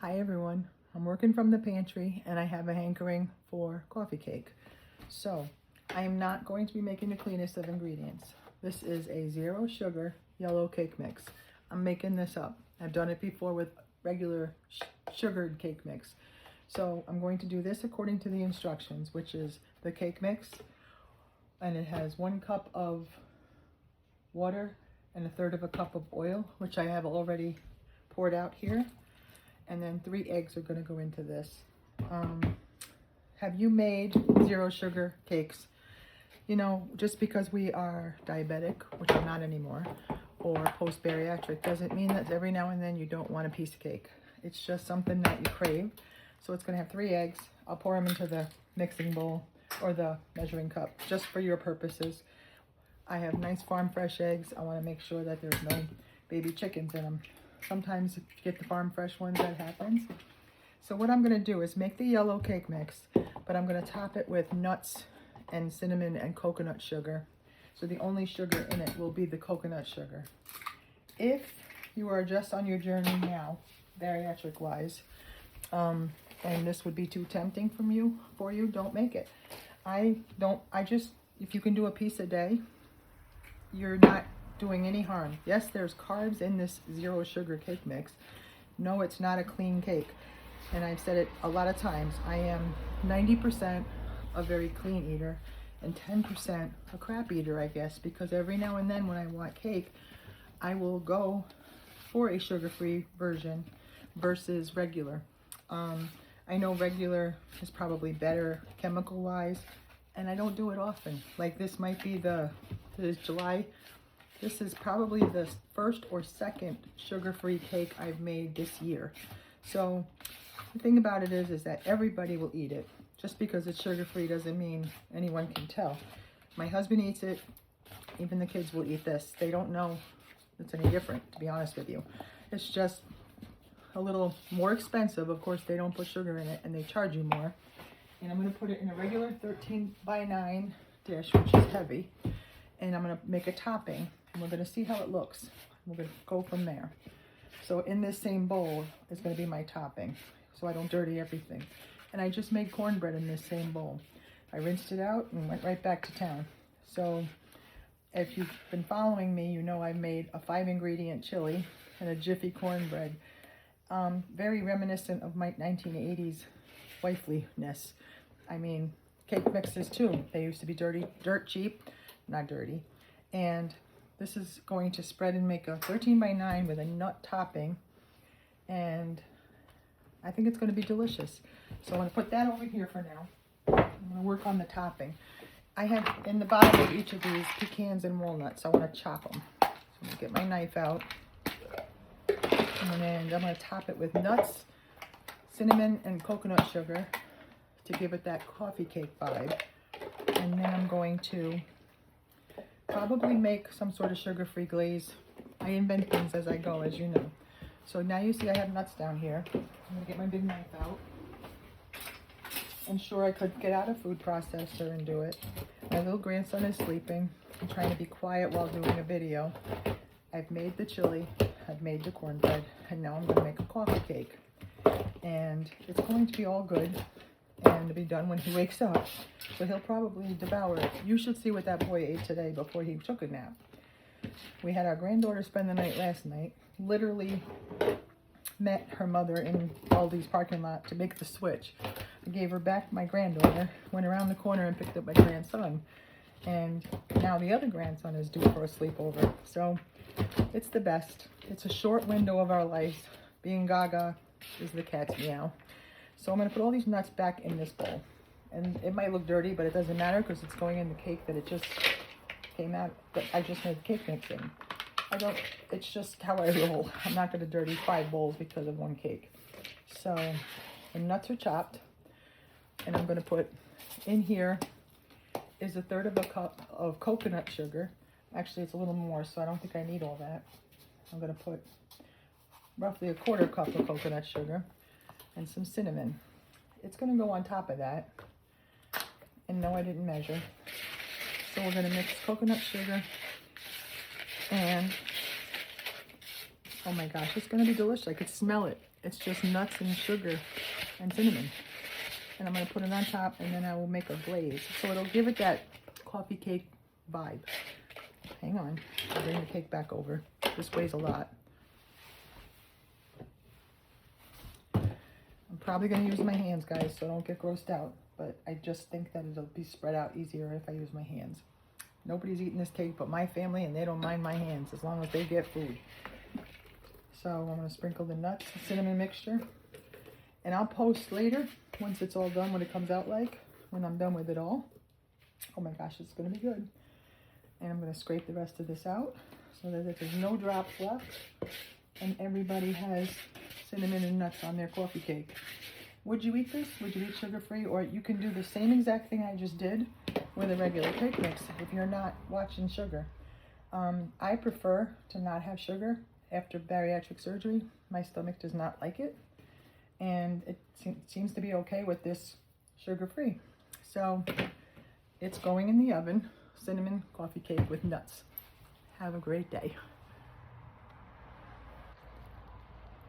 Hi everyone, I'm working from the pantry and I have a hankering for coffee cake. So I am not going to be making the cleanest of ingredients. This is a 0 sugar yellow cake mix. I'm making this up. I've done it before with regular sugared cake mix. So I'm going to do this according to the instructions, which is the cake mix, and it has 1 cup of water and 1/3 of a cup of oil, which I have already poured out here. And then 3 eggs are going to go into this. Have you made 0 sugar cakes? You know, just because we are diabetic, which I'm not anymore, or post-bariatric, doesn't mean that every now and then you don't want a piece of cake. It's just something that you crave. So it's going to have 3 eggs. I'll pour them into the mixing bowl or the measuring cup, just for your purposes. I have nice farm fresh eggs. I want to make sure that there's no baby chickens in them. Sometimes if you get the farm fresh ones, that happens. So what I'm going to do is make the yellow cake mix, but I'm going to top it with nuts and cinnamon and coconut sugar. So the only sugar in it will be the coconut sugar. If you are just on your journey now, bariatric wise, and this would be too tempting for you, don't make it. If you can do a piece a day, you're not doing any harm. Yes, there's carbs in this 0 sugar cake mix. No, it's not a clean cake. And I've said it a lot of times. I am 90% a very clean eater and 10% a crap eater, I guess, because every now and then when I want cake, I will go for a sugar-free version versus regular. I know regular is probably better chemical-wise, and I don't do it often. Like this might be this July. This is probably the 1st or 2nd sugar-free cake I've made this year. So the thing about it is that everybody will eat it. Just because it's sugar-free doesn't mean anyone can tell. My husband eats it. Even the kids will eat this. They don't know it's any different, to be honest with you. It's just a little more expensive. Of course, they don't put sugar in it and they charge you more. And I'm going to put it in a regular 13x9 dish, which is heavy. And I'm going to make a topping. And we're going to see how it looks. We're going to go from there. So in this same bowl is going to be my topping, so I don't dirty everything. And I just made cornbread in this same bowl. I rinsed it out and went right back to town. So if you've been following me, you know I made a 5-ingredient chili and a jiffy cornbread. Very reminiscent of my 1980s wifeliness. I mean, cake mixes too. They used to be dirt cheap, not dirty. And this is going to spread and make a 13x9 with a nut topping. And I think it's going to be delicious. So I'm going to put that over here for now. I'm going to work on the topping. I have in the bottom of each of these pecans and walnuts. I want to chop them. So I'm going to get my knife out. And then I'm going to top it with nuts, cinnamon, and coconut sugar to give it that coffee cake vibe. And then I'm going to probably make some sort of sugar-free glaze. I invent things as I go, as you know. So now you see I have nuts down here. I'm going to get my big knife out. I'm sure I could get out a food processor and do it. My little grandson is sleeping. I'm trying to be quiet while doing a video. I've made the chili. I've made the cornbread. And now I'm going to make a coffee cake. And it's going to be all good and to be done when he wakes up. So he'll probably devour it. You should see what that boy ate today before he took a nap. We had our granddaughter spend the night last night. Literally met her mother in Aldi's parking lot to make the switch. I gave her back my granddaughter, went around the corner and picked up my grandson. And now the other grandson is due for a sleepover. So it's the best. It's a short window of our life. Being gaga is the cat's meow. So I'm going to put all these nuts back in this bowl. And it might look dirty, but it doesn't matter because it's going in the cake that it just came out, that I just made the cake mix in. It's just how I roll. I'm not going to dirty 5 bowls because of 1 cake. So the nuts are chopped. And I'm going to put in here is 1/3 of a cup of coconut sugar. Actually, it's a little more, so I don't think I need all that. I'm going to put roughly 1/4 cup of coconut sugar and some cinnamon. It's going to go on top of that. And no, I didn't measure. So we're going to mix coconut sugar and, oh my gosh, it's going to be delicious. I could smell it. It's just nuts and sugar and cinnamon. And I'm going to put it on top, and then I will make a glaze. So it'll give it that coffee cake vibe. Hang on. I'll bring the cake back over. This weighs a lot. I'm probably going to use my hands, guys, so don't get grossed out. But I just think that it'll be spread out easier if I use my hands. Nobody's eating this cake but my family, and they don't mind my hands as long as they get food. So I'm going to sprinkle the nuts, the cinnamon mixture. And I'll post later, once it's all done, what it comes out like, when I'm done with it all. Oh my gosh, it's going to be good. And I'm going to scrape the rest of this out so that there's no drops left. And everybody has cinnamon and nuts on their coffee cake. Would you eat this? Would you eat sugar-free? Or you can do the same exact thing I just did with a regular cake mix if you're not watching sugar. I prefer to not have sugar after bariatric surgery. My stomach does not like it. And it seems to be okay with this sugar-free. So it's going in the oven. Cinnamon coffee cake with nuts. Have a great day.